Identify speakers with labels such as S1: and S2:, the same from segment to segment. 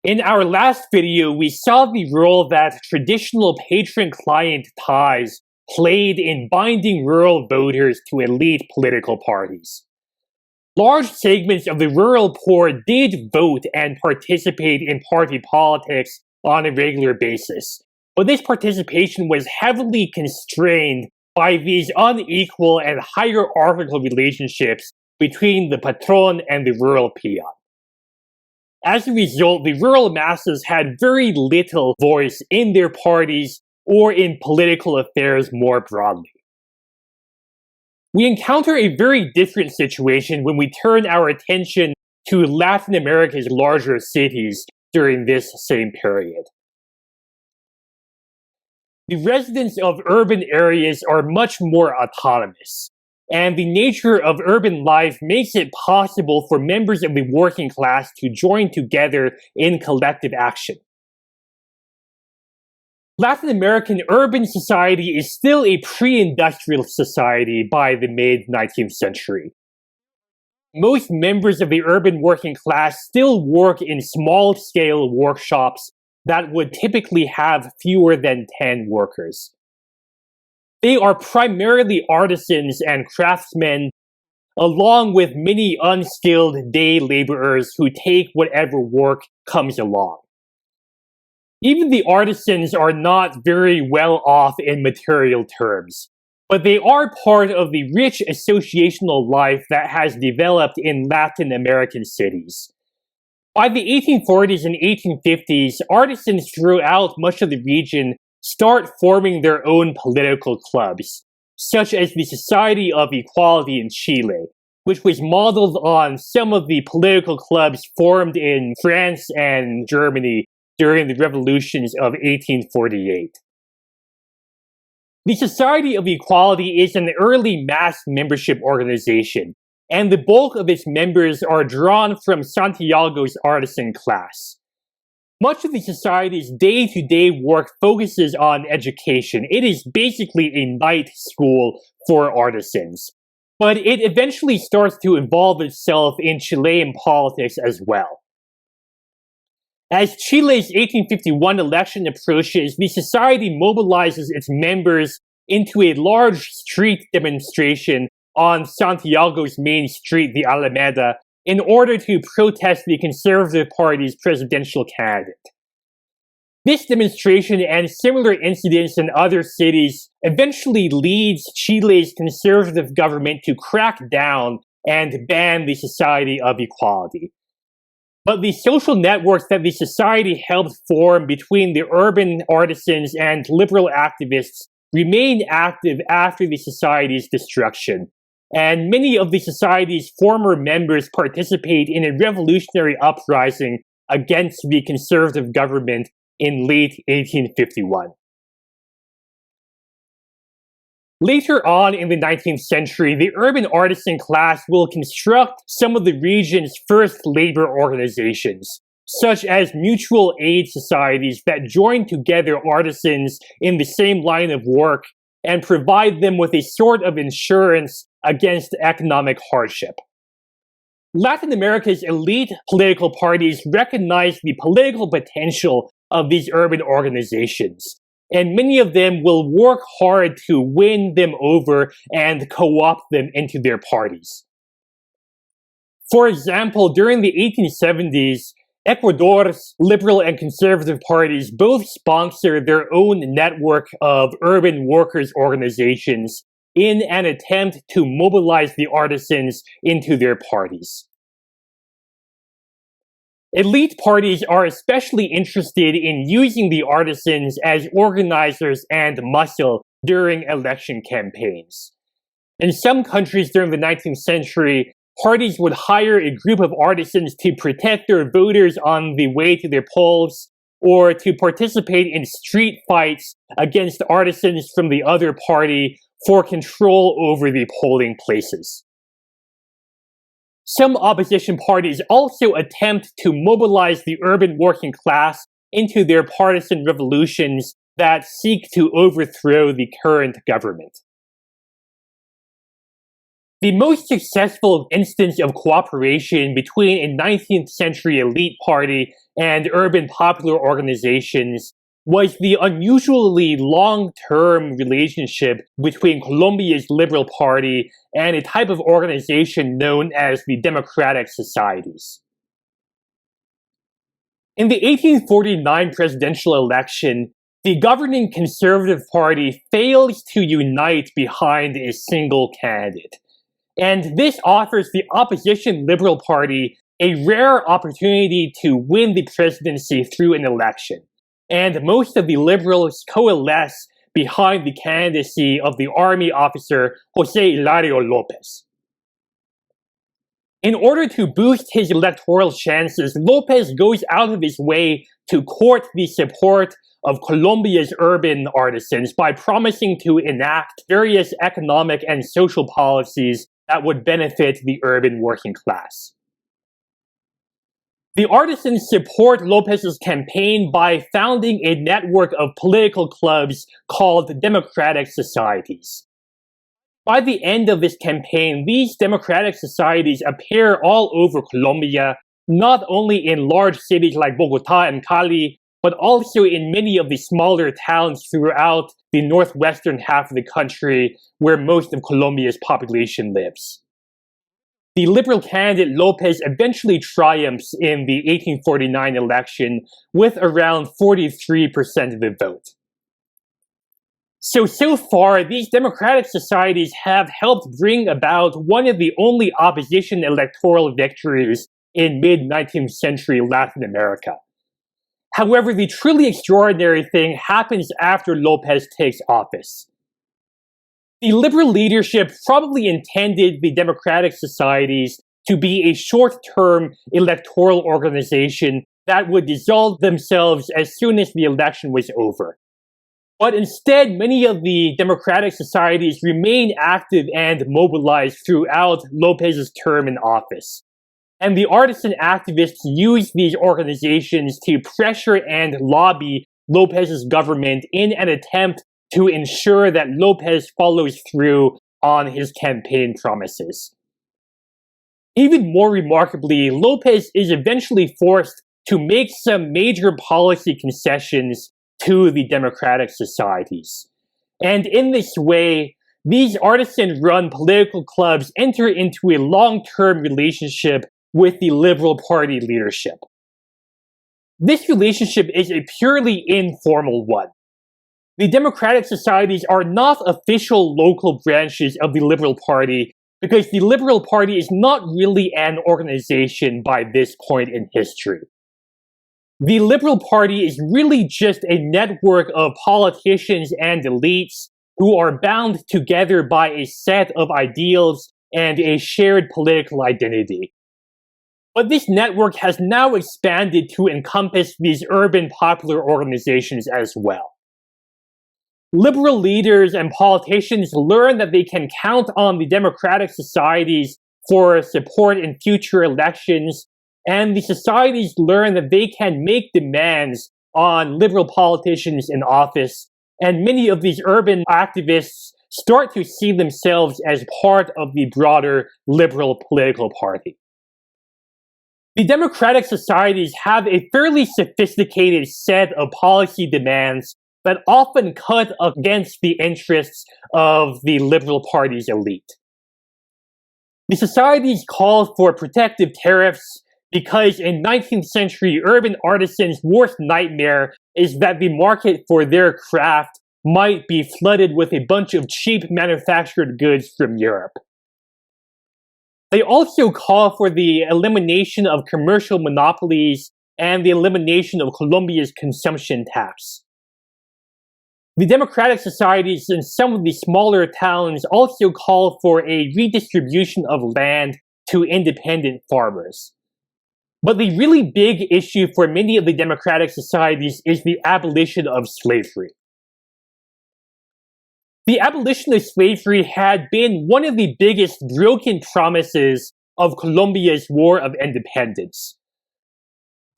S1: In our last video, we saw the role that traditional patron-client ties played in binding rural voters to elite political parties. Large segments of the rural poor did vote and participate in party politics on a regular basis, but this participation was heavily constrained by these unequal and hierarchical relationships between the patron and the rural peon. As a result, the rural masses had very little voice in their parties or in political affairs more broadly. We encounter a very different situation when we turn our attention to Latin America's larger cities during this same period. The residents of urban areas are much more autonomous, and the nature of urban life makes it possible for members of the working class to join together in collective action. Latin American urban society is still a pre-industrial society by the mid-19th century. Most members of the urban working class still work in small-scale workshops that would typically have fewer than 10 workers. They are primarily artisans and craftsmen, along with many unskilled day laborers who take whatever work comes along. Even the artisans are not very well off in material terms, but they are part of the rich associational life that has developed in Latin American cities. By the 1840s and 1850s, artisans throughout much of the region start forming their own political clubs, such as the Society of Equality in Chile, which was modeled on some of the political clubs formed in France and Germany during the revolutions of 1848. The Society of Equality is an early mass membership organization, and the bulk of its members are drawn from Santiago's artisan class. Much of the society's day-to-day work focuses on education. It is basically a night school for artisans. But it eventually starts to involve itself in Chilean politics as well. As Chile's 1851 election approaches, the society mobilizes its members into a large street demonstration on Santiago's main street, the Alameda, in order to protest the Conservative Party's presidential candidate. This demonstration and similar incidents in other cities eventually leads Chile's conservative government to crack down and ban the Society of Equality. But the social networks that the society helped form between the urban artisans and liberal activists remained active after the society's destruction. And many of the society's former members participate in a revolutionary uprising against the conservative government in late 1851. Later on in the 19th century, the urban artisan class will construct some of the region's first labor organizations, such as mutual aid societies that join together artisans in the same line of work and provide them with a sort of insurance against economic hardship. Latin America's elite political parties recognize the political potential of these urban organizations, and many of them will work hard to win them over and co-opt them into their parties. For example, during the 1870s, Ecuador's liberal and conservative parties both sponsor their own network of urban workers' organizations in an attempt to mobilize the artisans into their parties. Elite parties are especially interested in using the artisans as organizers and muscle during election campaigns. In some countries during the 19th century, parties would hire a group of artisans to protect their voters on the way to their polls, or to participate in street fights against artisans from the other party for control over the polling places. Some opposition parties also attempt to mobilize the urban working class into their partisan revolutions that seek to overthrow the current government. The most successful instance of cooperation between a 19th century elite party and urban popular organizations was the unusually long-term relationship between Colombia's Liberal Party and a type of organization known as the Democratic Societies. In the 1849 presidential election, the governing Conservative Party fails to unite behind a single candidate. And this offers the opposition Liberal Party a rare opportunity to win the presidency through an election. And most of the Liberals coalesce behind the candidacy of the army officer José Hilario López. In order to boost his electoral chances, López goes out of his way to court the support of Colombia's urban artisans by promising to enact various economic and social policies that would benefit the urban working class. The artisans support López's campaign by founding a network of political clubs called Democratic Societies. By the end of this campaign, these democratic societies appear all over Colombia, not only in large cities like Bogotá and Cali, but also in many of the smaller towns throughout the northwestern half of the country where most of Colombia's population lives. The Liberal candidate López eventually triumphs in the 1849 election with around 43% of the vote. So far, these democratic societies have helped bring about one of the only opposition electoral victories in mid-19th century Latin America. However, the truly extraordinary thing happens after López takes office. The Liberal leadership probably intended the democratic societies to be a short-term electoral organization that would dissolve themselves as soon as the election was over. But instead, many of the democratic societies remain active and mobilized throughout López's term in office. And the artisan activists use these organizations to pressure and lobby López's government in an attempt to ensure that López follows through on his campaign promises. Even more remarkably, López is eventually forced to make some major policy concessions to the democratic societies. And in this way, these artisan-run political clubs enter into a long-term relationship with the Liberal Party leadership. This relationship is a purely informal one. The democratic societies are not official local branches of the Liberal Party because the Liberal Party is not really an organization by this point in history. The Liberal Party is really just a network of politicians and elites who are bound together by a set of ideals and a shared political identity. But this network has now expanded to encompass these urban popular organizations as well. Liberal leaders and politicians learn that they can count on the democratic societies for support in future elections, and the societies learn that they can make demands on liberal politicians in office, and many of these urban activists start to see themselves as part of the broader liberal political party. The democratic societies have a fairly sophisticated set of policy demands that often cut against the interests of the Liberal Party's elite. The societies call for protective tariffs because in 19th century urban artisans' worst nightmare is that the market for their craft might be flooded with a bunch of cheap manufactured goods from Europe. They also call for the elimination of commercial monopolies and the elimination of Colombia's consumption tax. The democratic societies in some of the smaller towns also call for a redistribution of land to independent farmers. But the really big issue for many of the democratic societies is the abolition of slavery. The abolition of slavery had been one of the biggest broken promises of Colombia's War of Independence.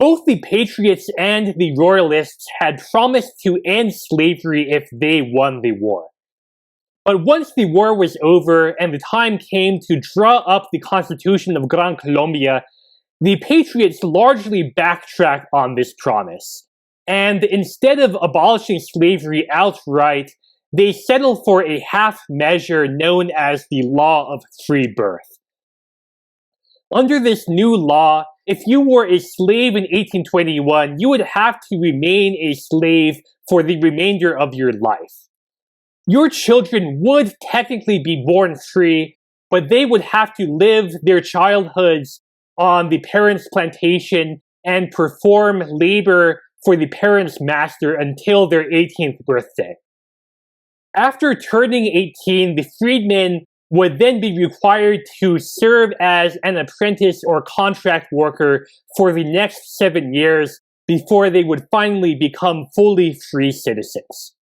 S1: Both the Patriots and the Royalists had promised to end slavery if they won the war. But once the war was over and the time came to draw up the Constitution of Gran Colombia, the patriots largely backtracked on this promise. And instead of abolishing slavery outright, they settled for a half measure known as the Law of Free Birth. Under this new law, if you were a slave in 1821, you would have to remain a slave for the remainder of your life. Your children would technically be born free, but they would have to live their childhoods on the parents' plantation and perform labor for the parents' master until their 18th birthday. After turning 18, the freedmen would then be required to serve as an apprentice or contract worker for the next 7 years before they would finally become fully free citizens.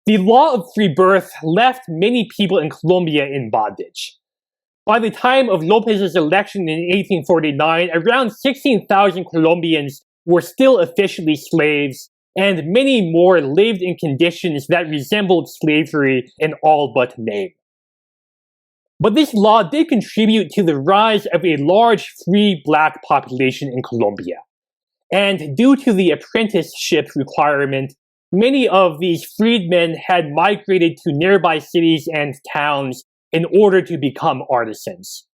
S1: The law of free birth left many people in Colombia in bondage. By the time of Lopez's election in 1849, around 16,000 Colombians were still officially slaves, and many more lived in conditions that resembled slavery in all but name. But this law did contribute to the rise of a large free black population in Colombia. And due to the apprenticeship requirement, many of these freedmen had migrated to nearby cities and towns in order to become artisans.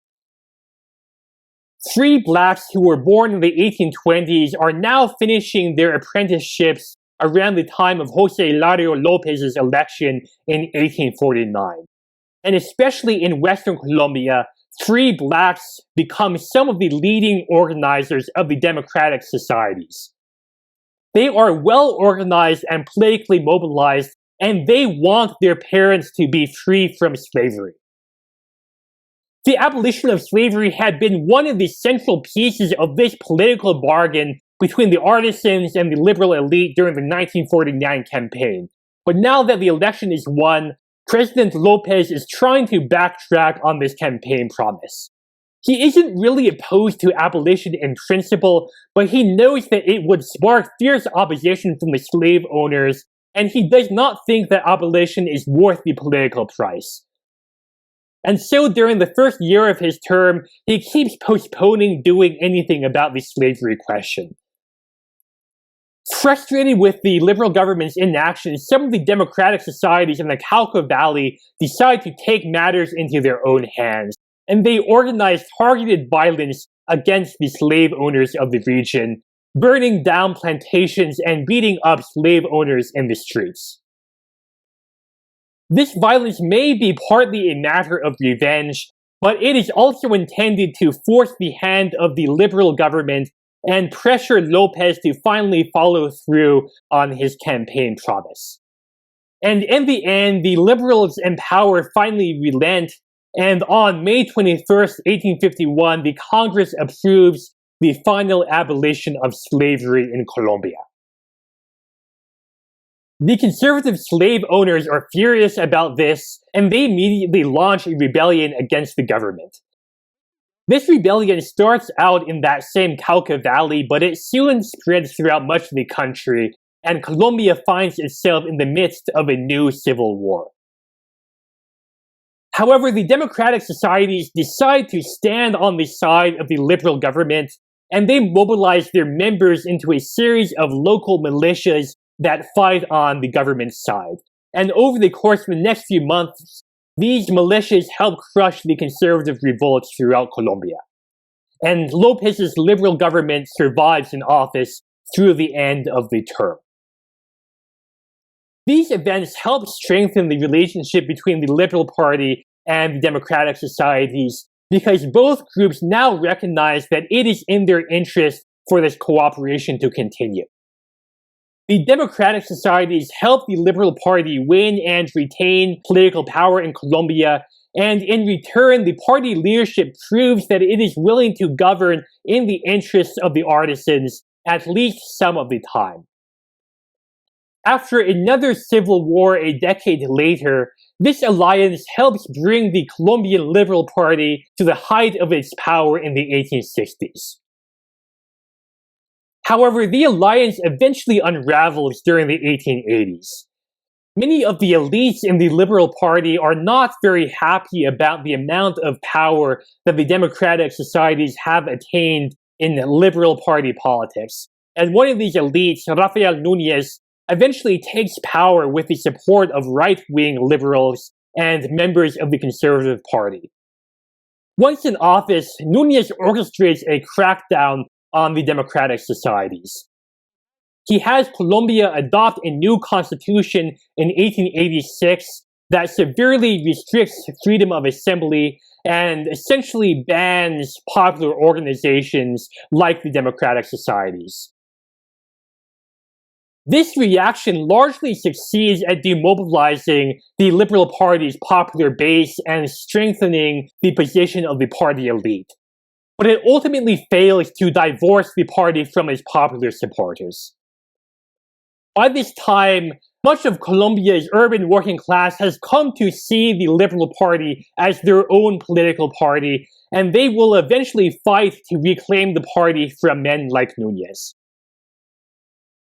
S1: Free blacks who were born in the 1820s are now finishing their apprenticeships around the time of Jose Hilario Lopez's election in 1849. And especially in Western Colombia, free blacks become some of the leading organizers of the democratic societies. They are well organized and politically mobilized, and they want their parents to be free from slavery. The abolition of slavery had been one of the central pieces of this political bargain between the artisans and the liberal elite during the 1949 campaign. But now that the election is won, President Lopez is trying to backtrack on this campaign promise. He isn't really opposed to abolition in principle, but he knows that it would spark fierce opposition from the slave owners, and he does not think that abolition is worth the political price. And so during the first year of his term, he keeps postponing doing anything about the slavery question. Frustrated with the liberal government's inaction, some of the democratic societies in the Cauca Valley decide to take matters into their own hands, and they organize targeted violence against the slave owners of the region, burning down plantations and beating up slave owners in the streets. This violence may be partly a matter of revenge, but it is also intended to force the hand of the liberal government and pressure Lopez to finally follow through on his campaign promise. And in the end, the liberals in power finally relent, and on May 21st, 1851, the Congress approves the final abolition of slavery in Colombia. The conservative slave owners are furious about this, and they immediately launch a rebellion against the government. This rebellion starts out in that same Cauca Valley, but it soon spreads throughout much of the country, and Colombia finds itself in the midst of a new civil war. However, the democratic societies decide to stand on the side of the liberal government, and they mobilize their members into a series of local militias that fight on the government's side. And over the course of the next few months, these militias help crush the conservative revolts throughout Colombia. And Lopez's liberal government survives in office through the end of the term. These events help strengthen the relationship between the Liberal Party and the democratic societies, because both groups now recognize that it is in their interest for this cooperation to continue. The democratic societies help the Liberal Party win and retain political power in Colombia, and in return, the party leadership proves that it is willing to govern in the interests of the artisans at least some of the time. After another civil war a decade later, this alliance helps bring the Colombian Liberal Party to the height of its power in the 1860s. However, the alliance eventually unravels during the 1880s. Many of the elites in the Liberal Party are not very happy about the amount of power that the democratic societies have attained in Liberal Party politics. And one of these elites, Rafael Núñez, eventually takes power with the support of right-wing liberals and members of the Conservative Party. Once in office, Núñez orchestrates a crackdown on the democratic societies. He has Colombia adopt a new constitution in 1886 that severely restricts freedom of assembly and essentially bans popular organizations like the democratic societies. This reaction largely succeeds at demobilizing the Liberal Party's popular base and strengthening the position of the party elite. But it ultimately fails to divorce the party from its popular supporters. By this time, much of Colombia's urban working class has come to see the Liberal Party as their own political party, and they will eventually fight to reclaim the party from men like Núñez.